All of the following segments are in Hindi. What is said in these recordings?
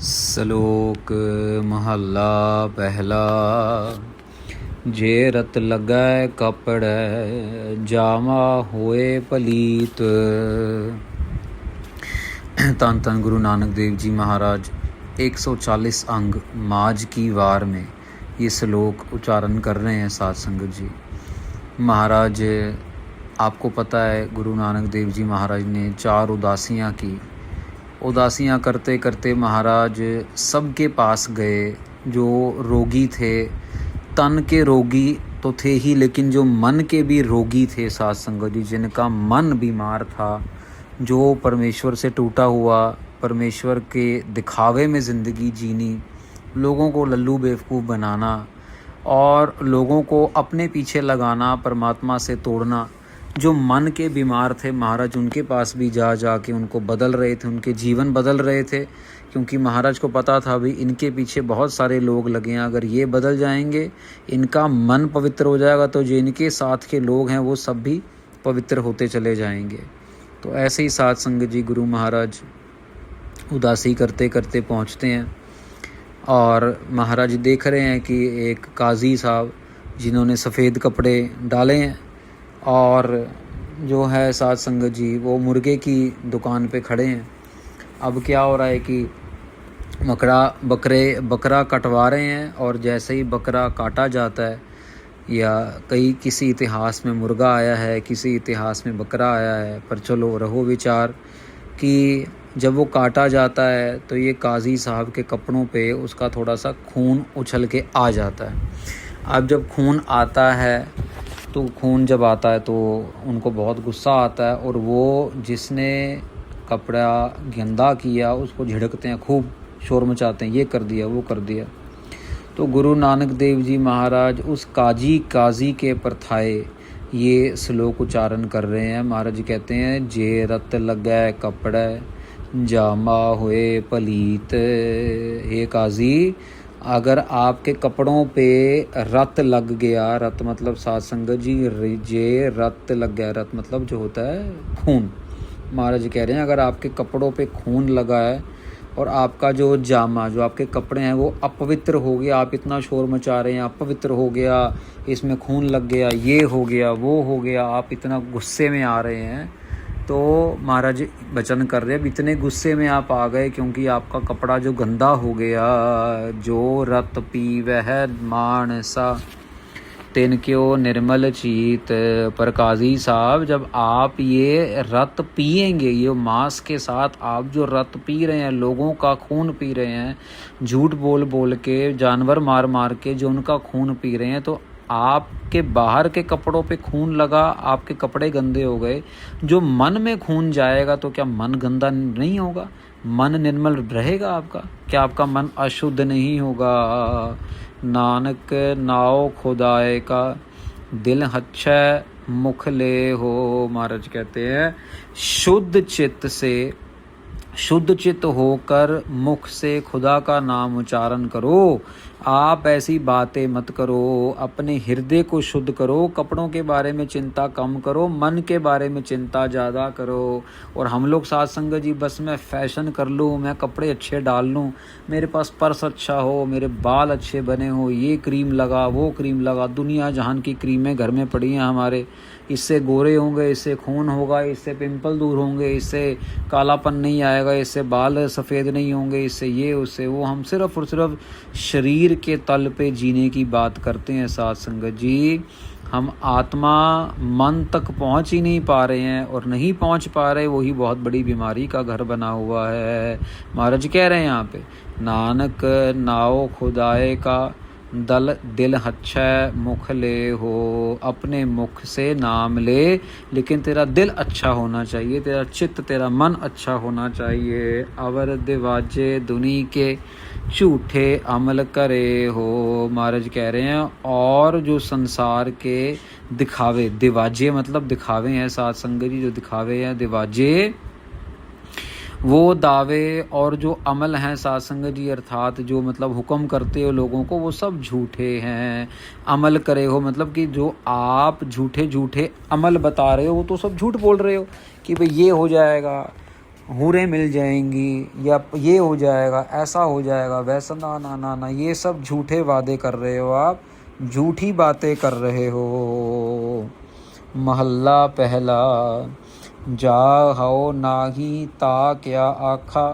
ਸਲੋਕ ਮਹੱਲਾ ਪਹਿਲਾ। ਜੇ ਰਤ ਲੱਗੈ ਕਪੜੈ ਜਾਵਾ ਹੋਏ ਪਲੀਤ। धन धन गुरु नानक देव जी महाराज 140 अंग माज की वार में ये श्लोक उच्चारण कर रहे हैं साध संगत जी। महाराज आपको पता है गुरु नानक देव जी महाराज ने 4 उदासियाँ की। उदासियाँ करते करते महाराज सबके पास गए। जो रोगी थे, तन के रोगी तो थे ही, लेकिन जो मन के भी रोगी थे साध संगत जी, जिनका मन बीमार था, जो परमेश्वर से टूटा हुआ, परमेश्वर के दिखावे में ज़िंदगी जीनी, लोगों को लल्लू बेवकूफ़ बनाना और लोगों को अपने पीछे लगाना, परमात्मा से तोड़ना, जो मन के बीमार थे महाराज उनके पास भी जा के उनको बदल रहे थे, उनके जीवन बदल रहे थे। क्योंकि महाराज को पता था भी इनके पीछे बहुत सारे लोग लगे हैं, अगर ये बदल जाएंगे, इनका मन पवित्र हो जाएगा, तो जो इनके साथ के लोग हैं वो सब भी पवित्र होते चले जाएंगे। तो ऐसे ही साध संगत जी गुरु महाराज उदासी करते करते पहुंचते हैं और महाराज देख रहे हैं कि एक काजी साहब जिन्होंने सफ़ेद कपड़े डाले हैं और जो है साध संगत जी वो मुर्गे की दुकान पे खड़े हैं। अब क्या हो रहा है कि बकरा कटवा रहे हैं और जैसे ही बकरा काटा जाता है, या किसी इतिहास में मुर्गा आया है, किसी इतिहास में बकरा आया है, पर चलो रहो विचार कि जब वो काटा जाता है तो ये काजी साहब के कपड़ों पे उसका थोड़ा सा खून उछल के आ जाता है। अब जब खून आता है तो जब आता है तो उनको बहुत गुस्सा आता है और वो जिसने कपड़ा गंदा किया उसको झिड़कते हैं, खूब शोर मचाते हैं, ये कर दिया वो कर दिया। तो गुरु नानक देव जी महाराज उस काजी के परथाए ये श्लोक उच्चारण कर रहे हैं। महाराज जी कहते हैं, जे रत लगै कपड़े जामा हुए पलीत। हे काजी, अगर आपके कपड़ों पे रत लग गया, रत मतलब साध संगत जी, जे रत लग गया, रत मतलब जो होता है खून। महाराज जी कह रहे हैं अगर आपके कपड़ों पे खून लगा है और आपका जो जामा, जो आपके कपड़े हैं वो अपवित्र हो गया, आप इतना शोर मचा रहे हैं, अपवित्र हो गया, इसमें खून लग गया, ये हो गया वो हो गया, आप इतना गुस्से में आ रहे हैं, तो महाराज वचन कर रहे हैं इतने गुस्से में आप आ गए क्योंकि आपका कपड़ा जो गंदा हो गया। जो रत पी वह मानसा तिन क्यों निर्मल चीत। पर काजी साहब, जब आप ये रत पिएंगे, ये मांस के साथ आप जो रत पी रहे हैं, लोगों का खून पी रहे हैं, झूठ बोल के, जानवर मार के जो उनका खून पी रहे हैं, तो आपके बाहर के कपड़ों पे खून लगा, आपके कपड़े गंदे हो गए। जो मन में खून जाएगा तो क्या मन गंदा नहीं होगा? मन निर्मल रहेगा आपका? क्या आपका मन अशुद्ध नहीं होगा? नानक नाओ खुदाए का दिल हच्छै मुख ले हो। महाराज कहते हैं शुद्ध चित्त होकर मुख से खुदा का नाम उच्चारण करो। आप ऐसी बातें मत करो, अपने हृदय को शुद्ध करो, कपड़ों के बारे में चिंता कम करो, मन के बारे में चिंता ज़्यादा करो। और हम लोग साध संगत जी बस मैं फैशन कर लूँ, मैं कपड़े अच्छे डाल लूँ, मेरे पास पर्स अच्छा हो, मेरे बाल अच्छे बने हो, ये क्रीम लगा वो क्रीम लगा, दुनिया जहान की क्रीमें घर में पड़ी हैं हमारे, इससे गोरे होंगे, इससे खून होगा, इससे पिंपल दूर होंगे, इससे कालापन नहीं आएगा, इससे बाल सफ़ेद नहीं होंगे, इससे ये उससे वो। हम सिर्फ़ और सिर्फ शरीर के तल पे जीने की बात करते हैं साध संगत जी। हम आत्मा मन तक पहुंच ही नहीं पा रहे हैं, और नहीं पहुंच पा रहे वही बहुत बड़ी बीमारी का घर बना हुआ है। महाराज कह रहे हैं यहाँ पे, नानक नाओ खुदाए का दिल हच्छै मुख ले हो। अपने मुख से नाम ले, लेकिन तेरा दिल अच्छा होना चाहिए, तेरा चित्त, तेरा मन अच्छा होना चाहिए। अवर दिवाजे दुनी के झूठे अमल करे हो। महाराज कह रहे हैं और जो संसार के दिखावे, दिवाजे मतलब दिखावे हैं साध संगत जी, जो दिखावे हैं दिवाजे, वो दावे और जो अमल हैं साध संगत जी, अर्थात जो मतलब हुक्म करते हो लोगों को, वो सब झूठे हैं। अमल करे हो मतलब कि जो आप झूठे अमल बता रहे हो वो तो सब झूठ बोल रहे हो कि भाई ये हो जाएगा, हूरें मिल जाएंगी या ये हो जाएगा, ऐसा हो जाएगा, वैसा। ना ना ना ना, ये सब झूठे वादे कर रहे हो आप, झूठी बातें कर रहे हो। महल्ला पहला। जा हो नाही ता क्या आखा,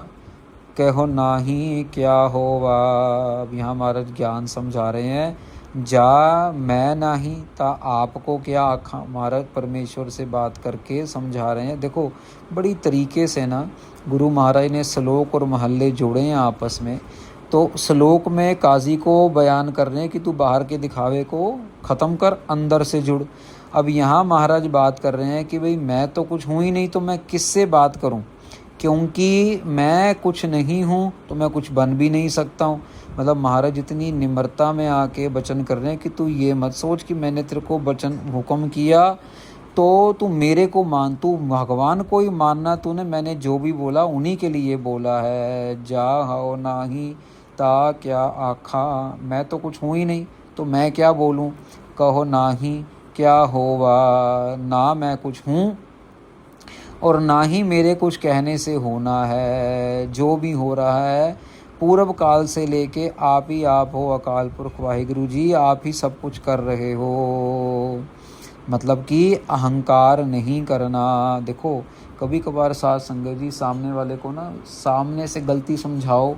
कहो नाही क्या होवा। अब यहाँ महाराज ज्ञान समझा रहे हैं। जा मैं नहीं ता आपको क्या आखा। महाराज परमेश्वर से बात करके समझा रहे हैं। देखो बड़ी तरीके से ना गुरु महाराज ने श्लोक और महल्ले जोड़े हैं आपस में। तो श्लोक में काजी को बयान कर रहे हैं कि तू बाहर के दिखावे को ख़त्म कर, अंदर से जुड़। अब यहाँ महाराज बात कर रहे हैं कि भाई मैं तो कुछ हूँ ही नहीं, तो मैं किससे बात करूँ, क्योंकि मैं कुछ नहीं हूँ तो मैं कुछ बन भी नहीं सकता हूँ। मतलब महाराज इतनी निम्रता में आके वचन कर रहे हैं कि तू ये मत सोच कि मैंने तेरे को वचन हुक्म किया तो तू मेरे को मान, तू भगवान को ही मानना तूने। मैंने जो भी बोला उन्हीं के लिए बोला है। जा हो नाही ता क्या आखा, मैं तो कुछ हूँ ही नहीं तो मैं क्या बोलूँ। कहो नाही क्या होवा, ना मैं कुछ हूँ और ना ही मेरे कुछ कहने से होना है। जो भी हो रहा है पूर्व काल से लेके आप ही आप हो। अकाल पुरख वाहिगुरु जी आप ही सब कुछ कर रहे हो। मतलब कि अहंकार नहीं करना। देखो कभी कभार साथ संगत जी सामने वाले को ना सामने से गलती समझाओ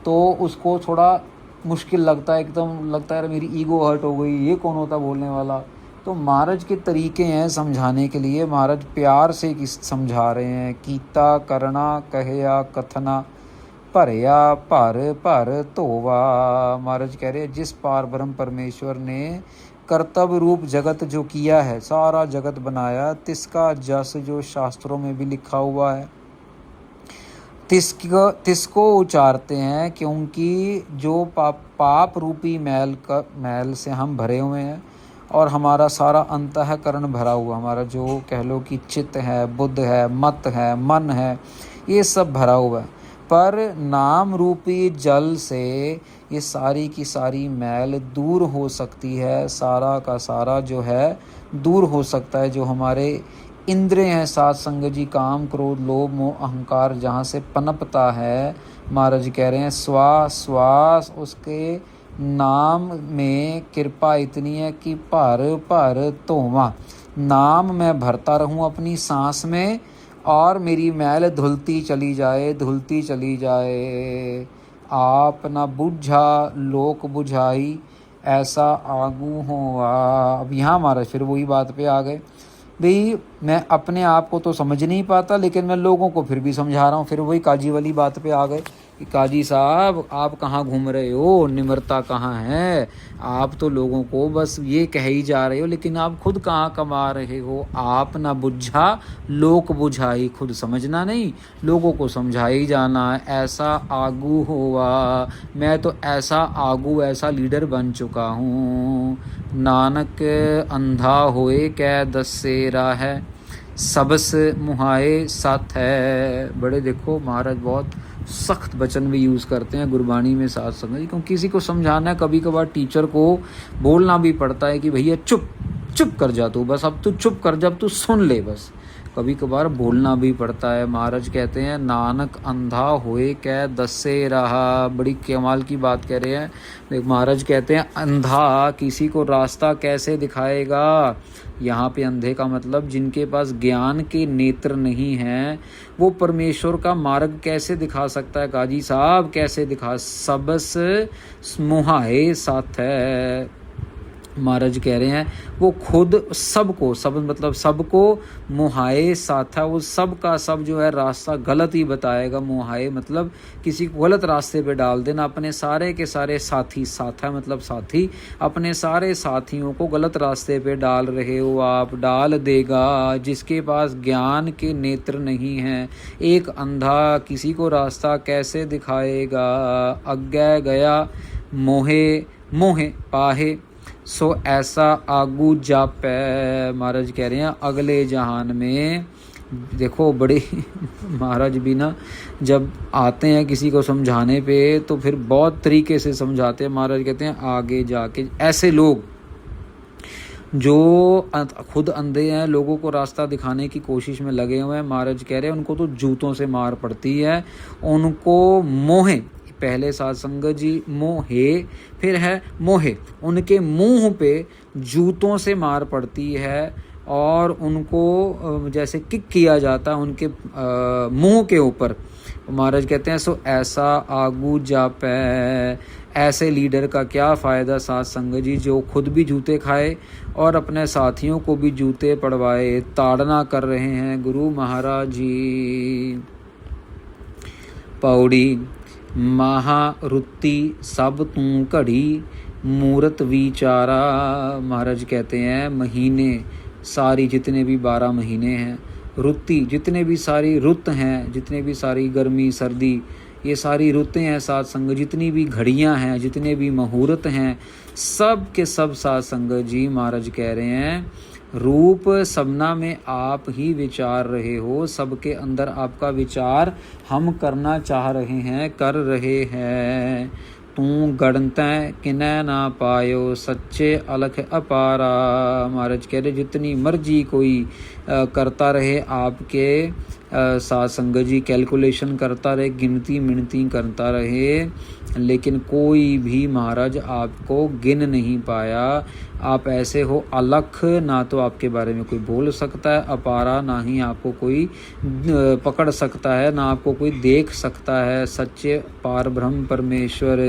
तो उसको थोड़ा मुश्किल लगता है, एकदम लगता है मेरी ईगो हर्ट हो गई, ये कौन होता बोलने वाला। तो महाराज के तरीके हैं समझाने के लिए। महाराज प्यार से किस समझा रहे हैं। कीता करना कहया कथना, भरया भर भर धोवा। महाराज कह रहे हैं जिस पार ब्रह्म परमेश्वर ने कर्तव्य रूप जगत जो किया है, सारा जगत बनाया, तिसका जस जो शास्त्रों में भी लिखा हुआ है, तिसको उचारते हैं। क्योंकि जो पाप रूपी मैल से हम भरे हुए हैं और हमारा सारा अंतःकरण भरा हुआ, हमारा जो कह लो कि चित्त है, बुद्ध है, मत है, मन है, ये सब भरा हुआ है। पर नाम रूपी जल से ये सारी की सारी मैल दूर हो सकती है। सारा का सारा जो है दूर हो सकता है। जो हमारे इंद्रिय हैं सात संग जी, काम क्रोध लोभ मोह अहंकार जहाँ से पनपता है, महाराज कह रहे हैं श्वास उसके नाम में कृपा इतनी है कि भर भर धोवा। नाम मैं भरता रहूं अपनी सांस में और मेरी मैल धुलती चली जाए, धुलती चली जाए। आप न बुझा लोक बुझाई, ऐसा आगू होवा। अब यहाँ महाराज फिर वही बात पे आ गए। भाई मैं अपने आप को तो समझ नहीं पाता लेकिन मैं लोगों को फिर भी समझा रहा हूँ। फिर वही काजी वाली बात पे आ गए कि काजी साहब आप कहाँ घूम रहे हो, निम्रता कहाँ है। आप तो लोगों को बस ये कह ही जा रहे हो लेकिन आप खुद कहाँ कमा रहे हो। आप ना बुझा लोक बुझाई, खुद समझना नहीं लोगों को समझाई जाना। ऐसा आगू हुआ, मैं तो ऐसा आगू ऐसा लीडर बन चुका हूँ। नानक अंधा होए कै दसेरा है, सबस मुहाए साथ है। बड़े देखो महाराज बहुत सख्त वचन भी यूज़ करते हैं गुरबाणी में साथ संगत, क्योंकि किसी को समझाना है। कभी कभार टीचर को बोलना भी पड़ता है कि भैया चुप चुप कर जा तू, बस अब तू चुप कर, जब तू सुन ले बस। कभी कभार बोलना भी पड़ता है। महाराज कहते हैं नानक अंधा होए कै दसे रहा। बड़ी कमाल की बात कह रहे हैं। महाराज कहते हैं अंधा किसी को रास्ता कैसे दिखाएगा। यहाँ पे अंधे का मतलब जिनके पास ज्ञान के नेत्र नहीं हैं, वो परमेश्वर का मार्ग कैसे दिखा सकता है। काजी साहब कैसे दिखा, सबस मुहाए साथ है। महाराज कह रहे हैं वो खुद सबको, सब मतलब सबको मुहाए साथ है। वो सब का सब जो है रास्ता गलत ही बताएगा। मुहाए मतलब किसी को गलत रास्ते पे डाल देना। अपने सारे के सारे साथी, साथ है मतलब साथी, अपने सारे साथियों को गलत रास्ते पे डाल रहे हो आप, डाल देगा। जिसके पास ज्ञान के नेत्र नहीं हैं, एक अंधा किसी को रास्ता कैसे दिखाएगा। अज्ञा गया मोहे मोहे पाहे, सो ऐसा आगू जापै। महाराज कह रहे हैं अगले जहान में। देखो बड़े महाराज भी ना जब आते हैं किसी को समझाने पे तो फिर बहुत तरीके से समझाते हैं। महाराज कहते हैं आगे जाके ऐसे लोग जो खुद अंधे हैं, लोगों को रास्ता दिखाने की कोशिश में लगे हुए हैं, महाराज कह रहे हैं उनको तो जूतों से मार पड़ती है, उनको मोहे, पहले साध संगत जी मोहे, फिर है मोहे, उनके मुंह पे जूतों से मार पड़ती है और उनको जैसे किक किया जाता है उनके मुंह के ऊपर। महाराज कहते हैं सो ऐसा आगू जापै, ऐसे लीडर का क्या फ़ायदा साध संगत जी जो खुद भी जूते खाए और अपने साथियों को भी जूते पड़वाए, ताड़ना कर रहे हैं गुरु महाराज जी। पौड़ी महारुति सब तू घड़ी, मूरत विचारा। महाराज कहते हैं महीने सारी जितने भी 12 महीने हैं, रुत्ती जितने भी सारी रुत हैं, जितने भी सारी गर्मी सर्दी ये सारी रुतें हैं साध संगत, जितनी भी घड़ियां हैं, जितने भी मुहूर्त हैं, सब के सब साध संगत जी महाराज कह रहे हैं रूप सबना में आप ही विचार रहे हो, सबके अंदर आपका विचार हम करना चाह रहे हैं, कर रहे हैं। तू गणतै किनै ना पायो, सच्चे अलख अपारा। महाराज कह रहे जितनी मर्जी कोई करता रहे आपके साध संगत जी, कैलकुलेशन करता रहे, गिनती मिनती करता रहे, लेकिन कोई भी महाराज आपको गिन नहीं पाया। आप ऐसे हो अलख, ना तो आपके बारे में कोई बोल सकता है, अपारा ना ही आपको कोई पकड़ सकता है, ना आपको कोई देख सकता है। सच्चे पार ब्रह्म परमेश्वर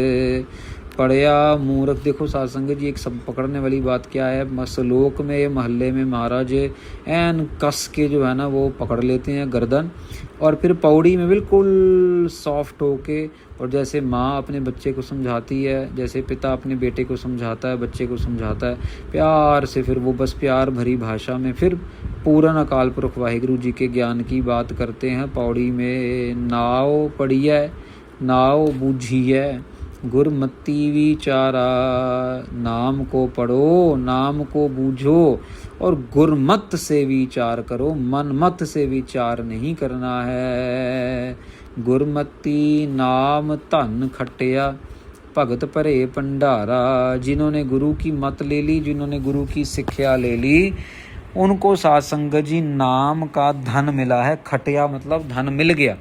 पढ़या मूर्ख। देखो साध संगत जी एक सब पकड़ने वाली बात क्या है, मसलोक में महल्ले में महाराज एन कस के जो है ना वो पकड़ लेते हैं गर्दन, और फिर पौड़ी में बिल्कुल सॉफ्ट होके, और जैसे माँ अपने बच्चे को समझाती है, जैसे पिता अपने बेटे को समझाता है, बच्चे को समझाता है प्यार से, फिर वो बस प्यार भरी भाषा में फिर पूरन अकाल पुरख वाहिगुरु जी के ज्ञान की बात करते हैं। पौड़ी में नाव पढ़िए नाव बूझिए, गुरमति विचारा। नाम को पढ़ो, नाम को बूझो और गुरमत से विचार करो, मनमत से विचार नहीं करना है। गुरमति नाम धन खटिया, भगत भरे भंडारा। जिन्होंने गुरु की मत ले ली, जिन्होंने गुरु की शिक्षा ले ली, उनको साध संगत जी नाम का धन मिला है। खटिया मतलब धन मिल गया।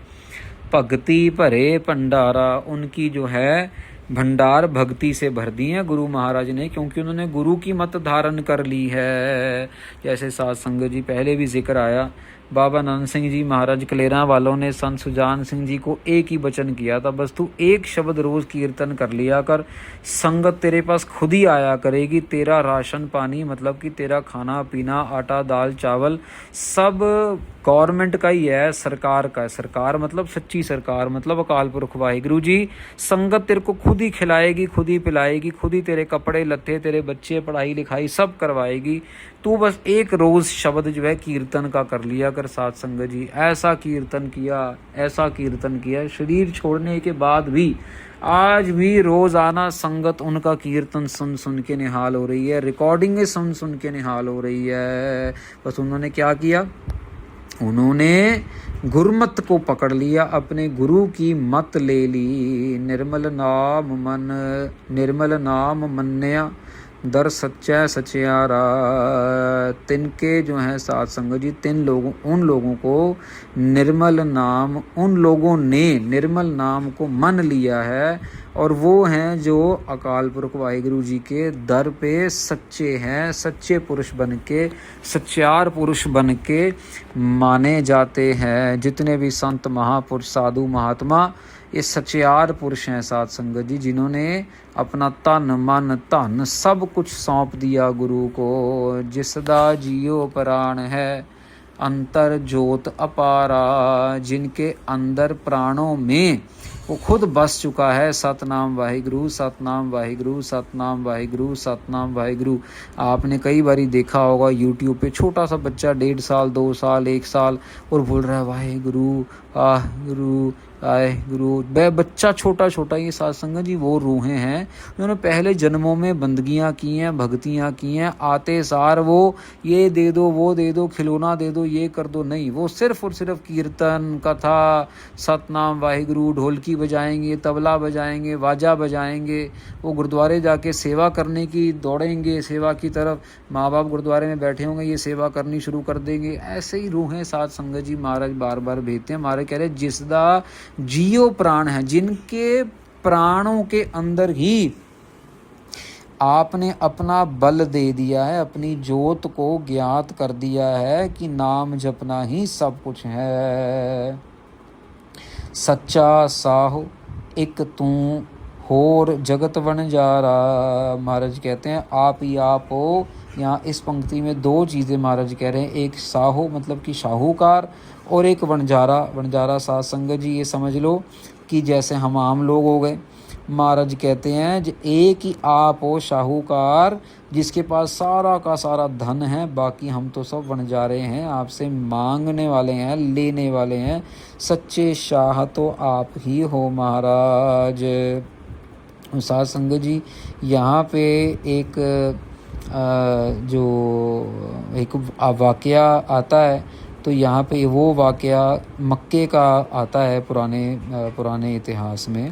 भक्ति भरे भंडारा, उनकी जो है भंडार भक्ति से भर दी है गुरु महाराज ने, क्योंकि उन्होंने गुरु की मत धारण कर ली है। जैसे साध संगत जी पहले भी जिक्र आया, बाबा नंद सिंह जी महाराज कलेरा वालों ने संत सुजान सिंह जी को एक ही वचन किया था, बस तू एक शब्द रोज कीर्तन कर लिया कर, संगत तेरे पास खुद ही आया करेगी। तेरा राशन पानी मतलब कि तेरा खाना पीना, आटा दाल चावल सब गवर्नमेंट का ही है, सरकार का है। सरकार मतलब सच्ची सरकार, मतलब अकाल पुरख वाहिगुरु जी। संगत तेरे को खुद ही खिलाएगी, खुद ही पिलाएगी, खुद ही तेरे कपड़े लत्ते, तेरे बच्चे पढ़ाई लिखाई सब करवाएगी। तू बस एक रोज शब्द जो है कीर्तन का कर लिया कर। साध संगत जी ऐसा कीर्तन किया, ऐसा कीर्तन किया, शरीर छोड़ने के बाद भी आज भी रोजाना संगत उनका कीर्तन सुन सुन के निहाल हो रही है, रिकॉर्डिंगें सुन सुन के निहाल हो रही है। बस उन्होंने क्या किया, उन्होंने गुरमत को पकड़ लिया, अपने गुरु की मत ले ली। निर्मल नाम मन, निर्मल नाम मन्या, दर सच्चा सचियारा। तिनके जो हैं साध संगत जी, उन लोगों को निर्मल नाम, उन लोगों ने निर्मल नाम को मन लिया है, और वो हैं जो अकाल पुरख वाहिगुरु जी के दर पे सच्चे हैं, सच्चे पुरुष बन के, सच्चार पुरुष बन के माने जाते हैं। जितने भी संत महापुरुष साधु महात्मा ये सच्चार पुरुष हैं साध संगत जी, जिन्होंने अपना तन मन धन सब कुछ सौंप दिया गुरु को। जिसदा जियो प्राण है अंतर ज्योत अपारा, जिनके अंदर प्राणों में वो खुद बस चुका है सतनाम वाहिगुरु, सतनाम वाहिगुरु, सतनाम वाहिगुरु, सतनाम वाहिगुरु। आपने कई बारी देखा होगा यूट्यूब पे छोटा सा बच्चा 1.5 साल 2 साल 1 साल और बोल रहा है वाहिगुरु वाहिगुरु आए गुरु वह बच्चा छोटा छोटा, ये साध संगत जी वो रूहें हैं उन्होंने पहले जन्मों में बंदगियां की हैं, भक्तियां की हैं। आते सार वो ये दे दो, वो दे दो, खिलौना दे दो, ये कर दो, नहीं, वो सिर्फ और सिर्फ कीर्तन, कथा, सतनाम, वाहिगुरु, ढोलकी बजाएंगे, तबला बजाएंगे, वाजा बजाएंगे। वो गुरुद्वारे जाके सेवा करने की दौड़ेंगे, सेवा की तरफ। माँ बाप गुरुद्वारे में बैठे होंगे, ये सेवा करनी शुरू कर देंगे। ऐसे ही रूहें साध संगत जी महाराज बार बार भेजते हैं। महाराज कह रहे जिसदा जियो प्राण है, जिनके प्राणों के अंदर ही आपने अपना बल दे दिया है, अपनी जोत को ज्ञात कर दिया है कि नाम जपना ही सब कुछ है। सच्चा साहो एक तू होर जगत वनजारा। महाराज कहते हैं आप ही आप हो। यहाँ इस पंक्ति में दो चीज़ें महाराज कह रहे हैं, एक साहो मतलब कि शाहूकार, और एक वनजारा। वनजारा साध संगत जी ये समझ लो कि जैसे हम आम लोग हो गए। महाराज कहते हैं एक ही आप हो शाहूकार, जिसके पास सारा का सारा धन है, बाकी हम तो सब वनजारे हैं, आपसे मांगने वाले हैं, लेने वाले हैं। सच्चे शाह तो आप ही हो महाराज। साध संगत जी यहाँ पे एक जो एक वाक़या आता है, तो यहाँ पे वो वाक़या मक्के का आता है पुराने इतिहास में,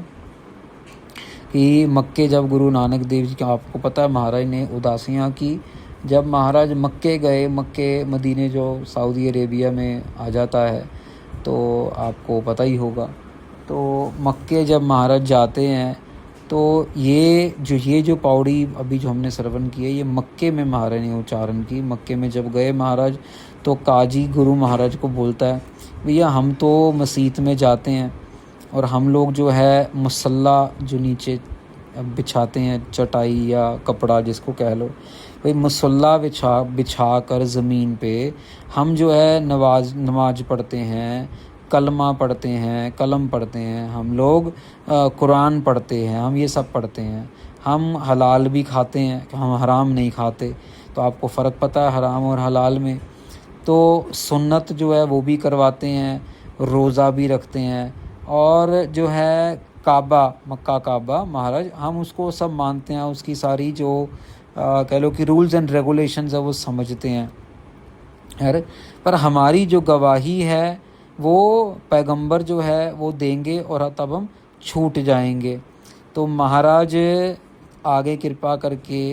कि मक्के जब गुरु नानक देव जी का, आपको पता है महाराज ने उदासियाँ की। जब महाराज मक्के गए, मक्के मदीने जो सऊदी अरेबिया में आ जाता है, तो आपको पता ही होगा। तो मक्के जब महाराज जाते हैं, तो ये जो पौड़ी अभी जो हमने श्रवण की है, ये मक्के में महाराज ने उच्चारण की। मक्के में जब गए महाराज, तो काजी गुरु महाराज को बोलता है, भैया हम तो मस्जिद में जाते हैं और हम लोग जो है मुसल्ला जो नीचे बिछाते हैं, चटाई या कपड़ा जिसको कह लो, भाई मुसल्ला बिछा कर ज़मीन पे हम जो है नमाज पढ़ते हैं, कलमा पढ़ते हैं, कलम पढ़ते हैं, हम लोग कुरान पढ़ते हैं, हम ये सब पढ़ते हैं। हम हलाल भी खाते हैं, हम हराम नहीं खाते। तो आपको फ़र्क पता है हराम और हलाल में। तो सुन्नत जो है वो भी करवाते हैं, रोज़ा भी रखते हैं, और जो है काबा, मक्का काबा महाराज, हम उसको सब मानते हैं। उसकी सारी जो कह लो कि रूल्स एंड रेगुलेशंस है वो समझते हैं। अरे पर हमारी जो गवाही है वो पैगंबर जो है वो देंगे और तब हम छूट जाएंगे। तो महाराज आगे कृपा करके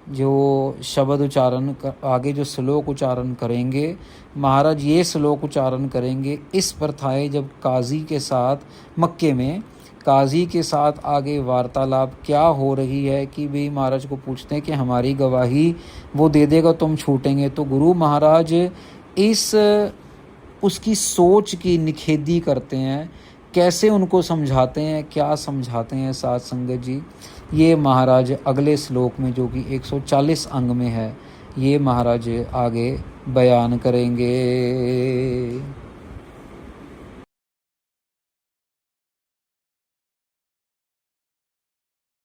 जो शब्द उच्चारण आगे जो श्लोक उच्चारण करेंगे, महाराज ये श्लोक उच्चारण करेंगे। इस प्रथाएं जब काजी के साथ मक्के में काजी के साथ आगे वार्तालाप क्या हो रही है, कि भाई महाराज को पूछते हैं कि हमारी गवाही वो दे देगा तुम छूटेंगे। तो गुरु महाराज इस उसकी सोच की निखेधी करते हैं, कैसे उनको समझाते हैं, क्या समझाते हैं साध संगत जी, ये महाराज अगले श्लोक में जो कि 140 अंग में है, ये महाराज आगे बयान करेंगे।